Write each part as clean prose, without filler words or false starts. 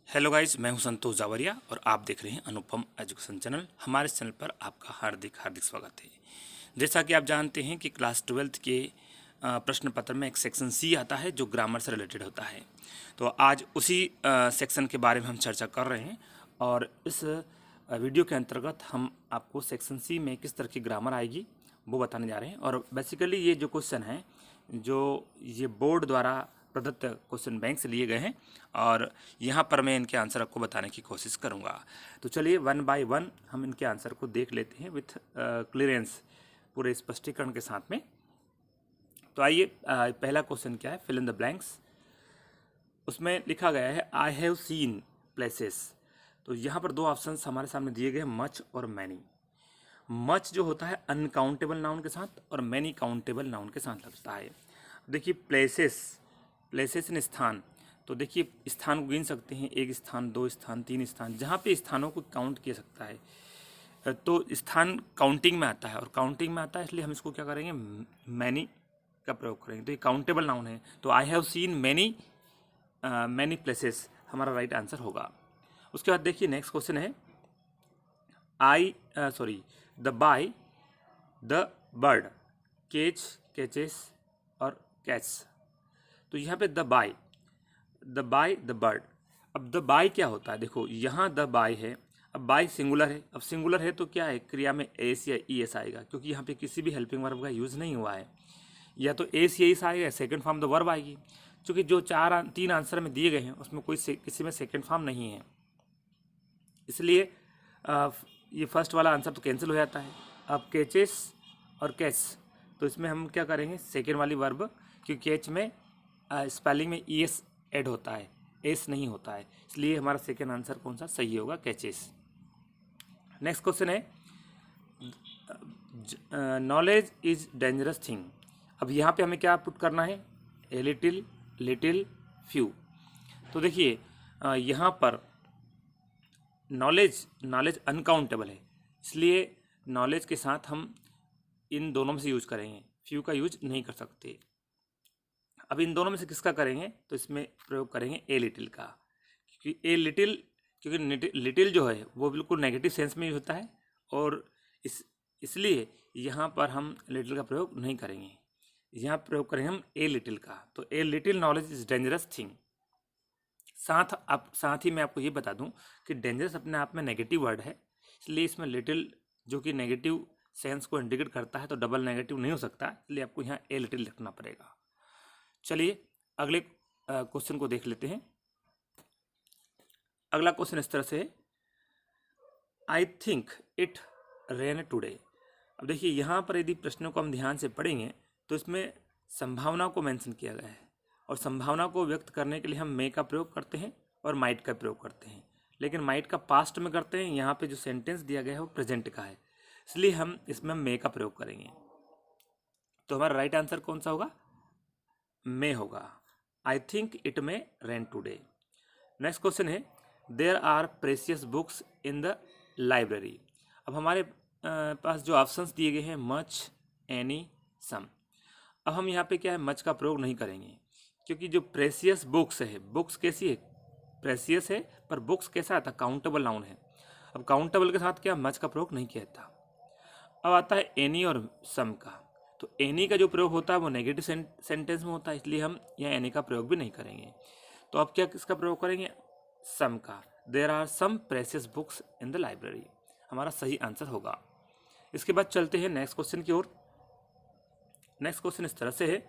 Hello guys, मैं हूं संतोष जावरिया और आप देख रहे हैं अनुपम एजुकेशन चैनल। हमारे चैनल पर आपका हार्दिक हार्दिक स्वागत है। जैसा कि आप जानते हैं कि क्लास 12th के प्रश्न पत्र में एक सेक्शन सी आता है जो ग्रामर से रिलेटेड होता है। तो आज उसी सेक्शन के बारे में हम चर्चा कर रहे हैं और इस वीडियो के अंतर्गत हम आपको सेक्शन सी में किस तरह की ग्रामर आएगी वो बताने जा रहे हैं। और बेसिकली ये जो क्वेश्चन है जो ये बोर्ड द्वारा प्रदत्त क्वेश्चन बैंक से लिए गए हैं और यहाँ पर मैं इनके आंसर आपको बताने की कोशिश करूँगा। तो चलिए वन बाय वन हम इनके आंसर को देख लेते हैं विथ क्लियरेंस, पूरे स्पष्टीकरण के साथ में। तो आइए, पहला क्वेश्चन क्या है, फिल इन द ब्लैंक्स। उसमें लिखा गया है आई हैव सीन प्लेसेस। तो यहाँ पर दो ऑप्शंस हमारे सामने दिए गए हैं, मच और मैनी। मच जो होता है अनकाउंटेबल नाउन के साथ और मैनी काउंटेबल नाउन के साथ लगता है। देखिए प्लेसेस, प्लेसेस इन स्थान, तो देखिए स्थान को गिन सकते हैं, एक स्थान, दो स्थान, तीन स्थान, जहाँ पे स्थानों को काउंट किया सकता है। तो स्थान काउंटिंग में आता है और काउंटिंग में आता है इसलिए हम इसको क्या करेंगे, मैनी का प्रयोग करेंगे। तो ये काउंटेबल नाउन है, तो I have seen many places हमारा राइट आंसर होगा। उसके बाद देखिए नेक्स्ट क्वेश्चन है द बाय द बर्ड, केच, कैचेस और कैच। तो यहाँ पे द बाय द बर्ड। अब द बाय क्या होता है, देखो यहाँ द बाय है, अब बाय सिंगुलर है, अब सिंगुलर है तो क्या है, क्रिया में एस या ई एस आएगा, क्योंकि यहाँ पे किसी भी हेल्पिंग वर्ब का यूज़ नहीं हुआ है। या तो एस या एस आएगा, सेकंड फॉर्म द वर्ब आएगी। क्योंकि जो तीन आंसर में दिए गए हैं उसमें किसी में सेकंड फॉर्म नहीं है, इसलिए ये फर्स्ट वाला आंसर तो कैंसिल हो जाता है। अब कैचेस और कैच, तो इसमें हम क्या करेंगे, सेकेंड वाली वर्ब, क्योंकि कैच में स्पेलिंग में ई एस ऐड होता है, एस नहीं होता है, इसलिए हमारा सेकेंड आंसर कौन सा सही होगा, कैचेस। नेक्स्ट क्वेश्चन है नॉलेज इज डेंजरस थिंग। अब यहाँ पे हमें क्या पुट करना है, ए लिटिल, लिटिल, फ्यू। तो देखिए यहाँ पर नॉलेज अनकाउंटेबल है, इसलिए नॉलेज के साथ हम इन दोनों में से यूज करेंगे, फ्यू का यूज नहीं कर सकते। अब इन दोनों में से किसका करेंगे, तो इसमें प्रयोग करेंगे ए लिटिल का, क्योंकि लिटिल जो है वो बिल्कुल नेगेटिव सेंस में यूज होता है और इसलिए यहाँ पर हम लिटिल का प्रयोग नहीं करेंगे, यहाँ प्रयोग करेंगे हम ए लिटिल का। तो a little knowledge is dangerous thing. साथ ही मैं आपको ये बता दूं कि डेंजरस अपने आप में नेगेटिव वर्ड है, इसलिए इसमें लिटिल जो कि नेगेटिव सेंस को इंडिकेट करता है तो डबल नेगेटिव नहीं हो सकता, इसलिए आपको यहाँ ए लिटिल लिखना पड़ेगा। चलिए अगले क्वेश्चन को देख लेते हैं। अगला क्वेश्चन इस तरह से है, आई थिंक इट रेन टुडे। अब देखिए यहाँ पर यदि प्रश्नों को हम ध्यान से पढ़ेंगे तो इसमें संभावना को मेंशन किया गया है और संभावना को व्यक्त करने के लिए हम मे का प्रयोग करते हैं और माइट का प्रयोग करते हैं, लेकिन माइट का पास्ट में करते हैं। यहाँ पे जो सेंटेंस दिया गया है वो प्रेजेंट का है, इसलिए हम इसमें मे का प्रयोग करेंगे। तो हमारा राइट आंसर कौन सा होगा, मे होगा। I think it may rain today. Next question है there are precious books in the library. अब हमारे पास जो ऑप्शंस दिए गए हैं मच, एनी, सम। अब हम यहाँ पे क्या है, मच का प्रयोग नहीं करेंगे, क्योंकि जो प्रेशियस बुक्स है, बुक्स कैसी है, प्रेशियस है, पर बुक्स कैसा आता है, काउंटेबल नाउन है। अब काउंटेबल के साथ क्या मच का प्रयोग नहीं किया था। अब आता है एनी और सम का, तो एनी का जो प्रयोग होता है वो नेगेटिव सेंटेंस में होता है, इसलिए हम यहाँ एनी का प्रयोग भी नहीं करेंगे। तो अब क्या किसका प्रयोग करेंगे, सम का। There are some precious books in the library हमारा सही आंसर होगा। इसके बाद चलते हैं नेक्स्ट क्वेश्चन की ओर। नेक्स्ट क्वेश्चन इस तरह से है,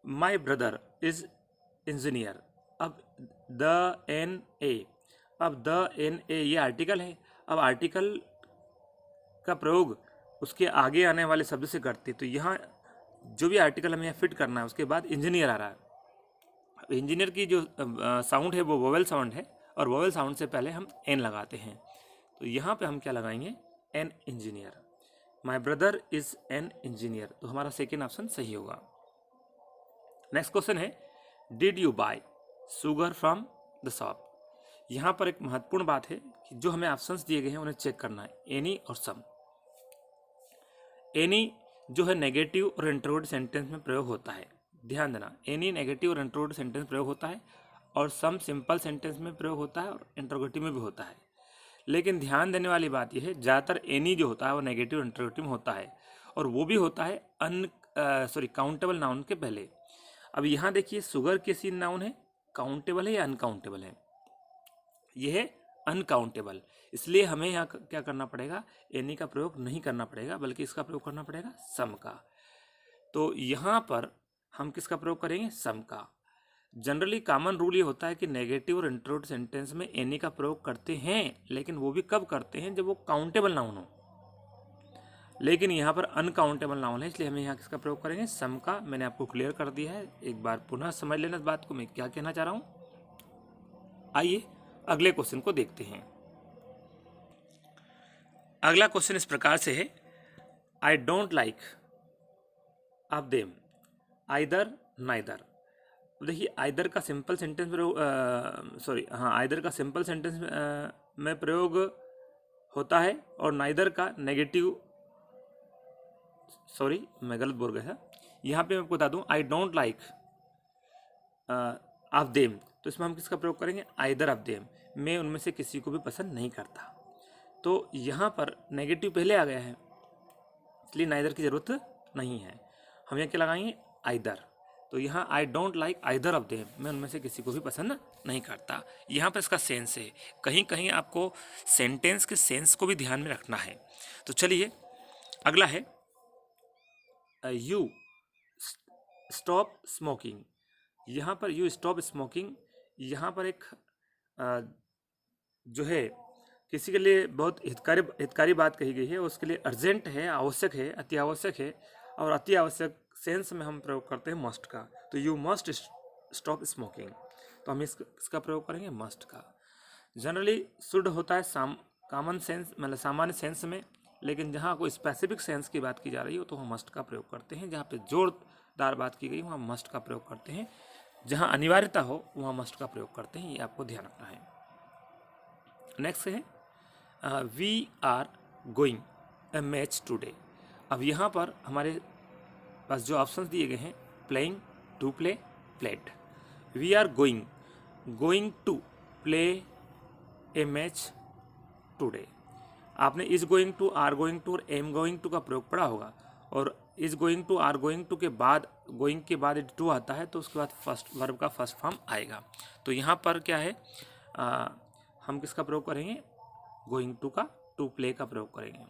माई ब्रदर इज इंजीनियर। अब द एन ए, अब द एन ए ये आर्टिकल है। अब आर्टिकल का प्रयोग उसके आगे आने वाले शब्द से करते, तो यहाँ जो भी आर्टिकल हमें यहाँ फिट करना है उसके बाद इंजीनियर आ रहा है। इंजीनियर की जो साउंड है वो वोवेल साउंड है और वोवेल साउंड से पहले हम एन लगाते हैं, तो यहाँ पे हम क्या लगाएंगे, an engineer. My brother is an engineer, तो हमारा सेकेंड ऑप्शन सही होगा। नेक्स्ट क्वेश्चन है did you bye sugar from the shop. यहाँ पर एक महत्वपूर्ण बात है कि जो हमें ऑप्शंस दिए गए हैं उन्हें चेक करना है, एनी और सम। एनी जो है नेगेटिव और इंट्रोवर्ट सेंटेंस में प्रयोग होता है, ध्यान देना, एनी नेगेटिव और इंट्रोवर्ट सेंटेंस प्रयोग होता है और सम सिंपल सेंटेंस में प्रयोग होता है और इंटरोगेटिव में भी होता है। लेकिन ध्यान देने वाली बात यह है, ज़्यादातर एनी जो होता है वो नेगेटिव इंटरोगेटिव में होता है, और वो भी होता है काउंटेबल नाउन के पहले। अब यहाँ देखिए, शुगर किसी नाउन है, काउंटेबल है या अनकाउंटेबल है? यह है अनकाउंटेबल, इसलिए हमें यहाँ क्या करना पड़ेगा, एनी का प्रयोग नहीं करना पड़ेगा, बल्कि इसका प्रयोग करना पड़ेगा सम का। तो यहाँ पर हम किसका प्रयोग करेंगे? सम का। जनरली कॉमन रूल ये होता है कि नेगेटिव और इंटरोगेटिव सेंटेंस में एनी का प्रयोग करते हैं, लेकिन वो भी कब करते हैं? जब वो काउंटेबल नाउन हो। लेकिन यहाँ पर अनकाउंटेबल नाउन है, इसलिए हमें यहाँ किसका प्रयोग करेंगे? सम का। मैंने आपको क्लियर कर दिया है, एक बार पुनः समझ लेना इस बात को मैं क्या कहना चाह रहा हूँ। आइए अगले क्वेश्चन को देखते हैं। अगला क्वेश्चन इस प्रकार से है, I don't like of them either neither. देखिए, आइदर का सिंपल सेंटेंस में आइदर का सिंपल सेंटेंस में प्रयोग होता है, और नाइदर का नेगेटिव, मैं गलत बोल गया था। यहाँ पे मैं आपको बता दूँ, I don't like of them, तो इसमें हम किसका प्रयोग करेंगे? Either of them. मैं उनमें से किसी को भी पसंद नहीं करता। तो यहाँ पर नेगेटिव पहले आ गया है, इसलिए नाइदर की ज़रूरत नहीं है। हम यहाँ क्या लगाएंगे? आइदर। तो यहाँ I don't like either of them, मैं उनमें से किसी को भी पसंद नहीं करता। यहाँ पर इसका सेंस है, कहीं कहीं आपको सेंटेंस के सेंस को भी ध्यान में रखना है। तो चलिए अगला है, यू स्टॉप स्मोकिंग। यहाँ पर यू स्टॉप स्मोकिंग, यहाँ पर एक जो है किसी के लिए बहुत हितकारी बात कही गई है, उसके लिए अर्जेंट है, आवश्यक है, अति आवश्यक है, और अति आवश्यक सेंस में हम प्रयोग करते हैं मस्ट का। तो यू मस्ट स्टॉप स्मोकिंग, तो हम इसका प्रयोग करेंगे मस्ट का। जनरली शुड होता है कॉमन सेंस, मतलब सामान्य सेंस में, लेकिन जहाँ कोई स्पेसिफिक सेंस की बात की जा रही हो तो हम मस्ट का प्रयोग करते हैं। जहाँ पे जोरदार बात की गई वहाँ मस्ट का प्रयोग करते हैं, जहाँ अनिवार्यता हो वहाँ मस्ट का प्रयोग करते हैं, ये आपको ध्यान रखना है। नेक्स्ट है, we are going a match today. अब यहाँ पर हमारे पास जो ऑप्शंस दिए गए हैं, playing, to play, played. We are going to play a match today. आपने is going to, are going to और एम गोइंग टू का प्रयोग पढ़ा होगा, और is going to, are going to के बाद, गोइंग के बाद टू आता है, तो उसके बाद फर्स्ट वर्ब का फर्स्ट फॉर्म आएगा। तो यहाँ पर क्या है, हम किसका प्रयोग करेंगे? गोइंग टू का, टू प्ले का प्रयोग करेंगे।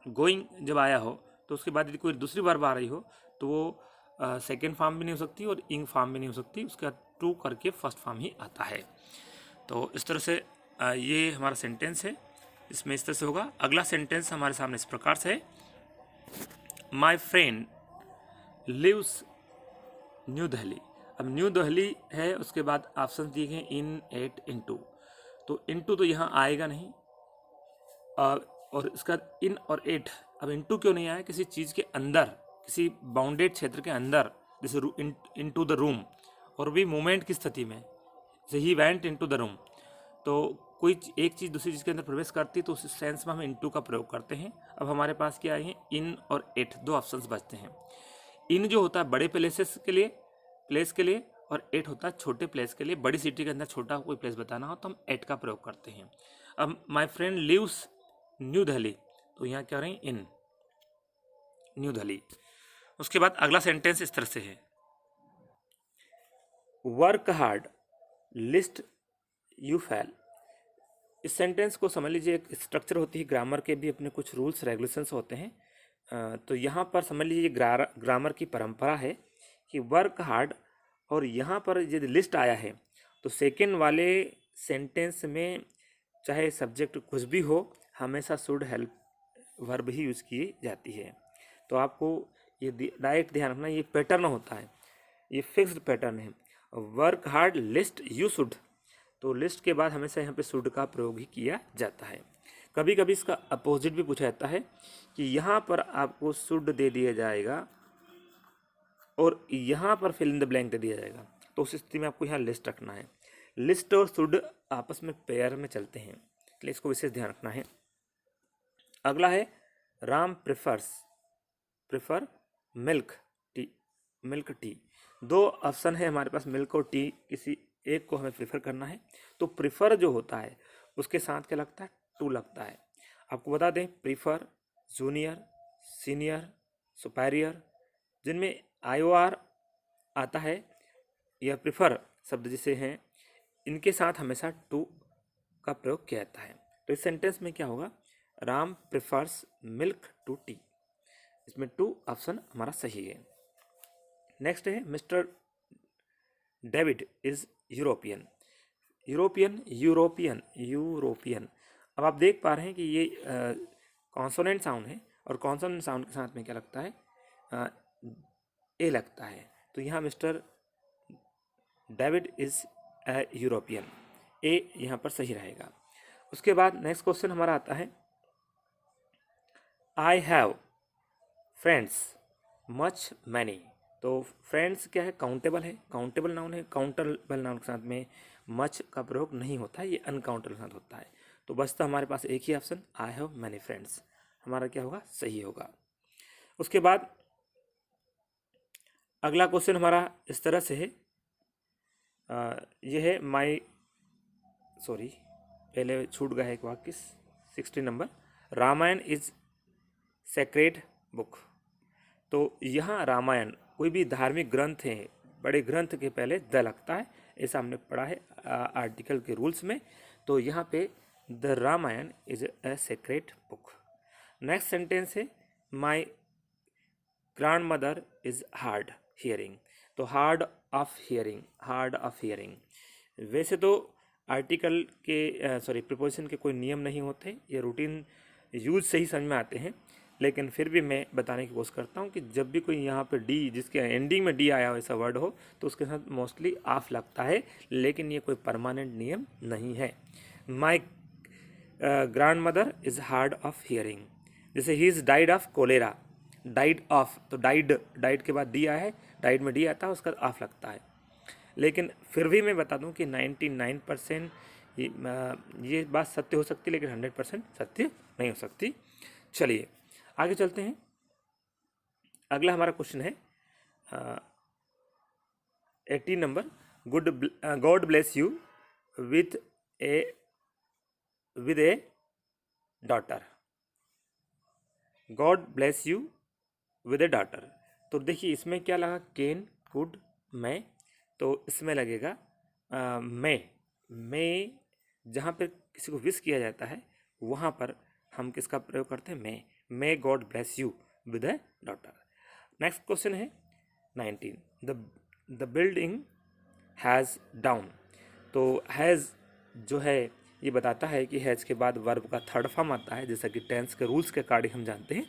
गोइंग जब आया हो तो उसके बाद यदि कोई दूसरी वर्ब आ रही हो तो वो सेकेंड फॉर्म भी नहीं हो सकती और इंग फॉर्म भी नहीं हो सकती, उसके बाद टू करके फर्स्ट फॉर्म ही आता है। तो इस तरह से ये हमारा सेंटेंस है, इसमें इस तरह से होगा। अगला सेंटेंस हमारे सामने इस प्रकार से है, my friend lives New Delhi. अब न्यू दिल्ली है, उसके बाद ऑप्शन दिए गए इन, एट, इनटू। तो इनटू तो यहाँ आएगा नहीं, और इसका इन और एट। अब इनटू क्यों नहीं आया? किसी चीज़ के अंदर, किसी बाउंडेड क्षेत्र के अंदर, जैसे इनटू द रूम, और भी मूवमेंट की स्थिति में, जैसे he went into the room. तो कोई एक चीज़ दूसरी चीज़ के अंदर प्रवेश करती है तो उस सेंस में हम इनटू का प्रयोग करते हैं। अब हमारे पास क्या है, इन और एट, दो ऑप्शंस बचते हैं। इन जो होता है बड़े प्लेस के लिए, और एट होता है छोटे प्लेस के लिए। बड़ी सिटी के अंदर छोटा कोई प्लेस बताना हो तो हम एट का प्रयोग करते हैं। अब my friend lives New Delhi, तो यहाँ क्या रहे, इन न्यू दिल्ली। उसके बाद अगला सेंटेंस इस तरह से है, work hard list you fail. इस सेंटेंस को समझ लीजिए, एक स्ट्रक्चर होती है, ग्रामर के भी अपने कुछ रूल्स रेगुलेशंस होते हैं। तो यहाँ पर समझ लीजिए ग्रामर की परंपरा है कि वर्क हार्ड, और यहाँ पर यदि लिस्ट आया है तो सेकेंड वाले सेंटेंस में चाहे सब्जेक्ट कुछ भी हो, हमेशा should help verb he use की जाती है। तो आपको ये डायरेक्ट ध्यान रखना, ये पैटर्न होता है, ये फिक्स्ड पैटर्न है। Work hard list you should, तो लिस्ट के बाद हमेशा यहाँ पे शुड का प्रयोग ही किया जाता है। कभी कभी इसका अपोजिट भी पूछा जाता है कि यहाँ पर आपको शुड दे दिया जाएगा और यहाँ पर फिल इन द ब्लैंक दे दिया जाएगा, तो उस स्थिति में आपको यहाँ लिस्ट रखना है। लिस्ट और शुड आपस में पेयर में चलते हैं, इसलिए इसको विशेष ध्यान रखना है। अगला है, राम प्रेफर मिल्क टी। दो ऑप्शन है हमारे पास, मिल्क और टी, किसी एक को हमें प्रीफर करना है, तो प्रीफर जो होता है उसके साथ क्या लगता है, टू लगता है। आपको बता दें प्रीफर, जूनियर, सीनियर, सुपीरियर, जिनमें IOR आता है या प्रीफर शब्द जिसे हैं, इनके साथ हमेशा टू का प्रयोग किया जाता है। तो इस सेंटेंस में क्या होगा, Ram prefers milk to tea. इसमें टू ऑप्शन हमारा सही है। नेक्स्ट है mister David is European. European, European, European. अब आप देख पा रहे हैं कि ये कॉन्सोनेंट साउंड है और कॉन्सोनेंट साउंड के साथ में क्या लगता है, ए लगता है। तो यहाँ mister David is a European, ए यहाँ पर सही रहेगा। उसके बाद नेक्स्ट क्वेश्चन हमारा आता है, I have friends much many. तो फ्रेंड्स क्या है, काउंटेबल है, काउंटेबल नाउन है। काउंटेबल नाउन के साथ में मच का प्रयोग नहीं होता है, ये अनकाउंटेबल के साथ होता है। तो बचता हमारे पास एक ही option, I have many friends, हमारा क्या होगा, सही होगा। उसके बाद अगला क्वेश्चन हमारा इस तरह से है, यह है पहले छूट गया है एक वाक्य, 60 number, Ramayan is sacred book. तो यहाँ रामायण कोई भी धार्मिक ग्रंथ है, बड़े ग्रंथ के पहले द लगता है, ऐसा हमने पढ़ा है आर्टिकल के रूल्स में। तो यहाँ पे the Ramayana is a sacred book. Next sentence है, my grandmother is hard hearing. तो hard of hearing, hard of hearing. वैसे तो आर्टिकल के प्रीपोजिशन के कोई नियम नहीं होते, ये रूटीन यूज से ही समझ में आते हैं, लेकिन फिर भी मैं बताने की कोशिश करता हूँ कि जब भी कोई यहाँ पे डी, जिसके एंडिंग में डी आया हो ऐसा वर्ड हो, तो उसके साथ मोस्टली ऑफ लगता है, लेकिन ये कोई परमानेंट नियम नहीं है। My grandmother is hard of hearing. जैसे ही is died of cholera, died of, तो डाइड के बाद डी आया है, डाइड में डी आता है, उसका ऑफ लगता है। लेकिन फिर भी मैं बता दूं कि 99% ये बात सत्य हो सकती है, लेकिन 100% सत्य नहीं हो सकती। चलिए आगे चलते हैं। अगला हमारा क्वेश्चन है 80 number, God bless you with A daughter. God bless you with A daughter. तो देखिए इसमें क्या लगा, कैन, कुड, मैं। तो इसमें लगेगा मैं जहाँ पर किसी को विश किया जाता है वहाँ पर हम किसका प्रयोग करते हैं, may God bless you with A daughter. Next question है 19, द बिल्डिंग हैज़ डाउन। तो हैज़ जो है ये बताता है कि हैज़ के बाद वर्ब का थर्ड फॉर्म आता है, जैसा कि टेंस के रूल्स के अकॉर्डिंग हम जानते हैं।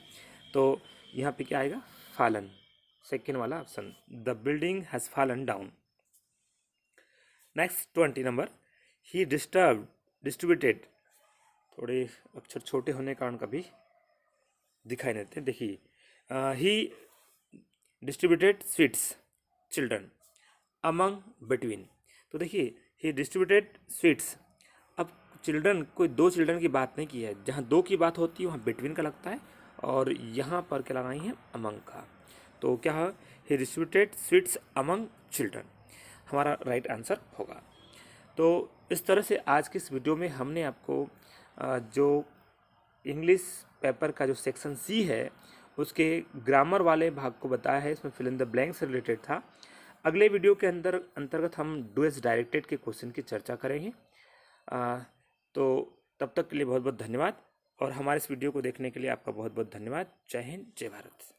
तो यहाँ पे क्या आएगा, फॉलन, सेकेंड वाला option, the building has fallen down. Next 20 number, he distributed. थोड़े अक्षर छोटे होने के कारण कभी दिखाई नहीं देते। देखिए ही distributed sweets children among between. तो देखिए ही डिस्ट्रीब्यूटेड स्वीट्स, अब चिल्ड्रन, कोई दो चिल्ड्रन की बात नहीं की है, जहाँ दो की बात होती है वहाँ बिटवीन का लगता है, और यहाँ पर क्या लगाई है, अमंग का। तो क्या है, ही डिस्ट्रीब्यूटेड स्वीट्स अमंग चिल्ड्रन, हमारा राइट आंसर होगा। तो इस तरह से आज की इस वीडियो में हमने आपको जो इंग्लिश पेपर का जो सेक्शन सी है उसके ग्रामर वाले भाग को बताया है, इसमें फिल इन द ब्लैंक से रिलेटेड था। अगले वीडियो के अंतर्गत हम डू एज डायरेक्टेड के क्वेश्चन की चर्चा करेंगे। तो तब तक के लिए बहुत बहुत धन्यवाद, और हमारे इस वीडियो को देखने के लिए आपका बहुत बहुत धन्यवाद। जय हिंद, जय भारत।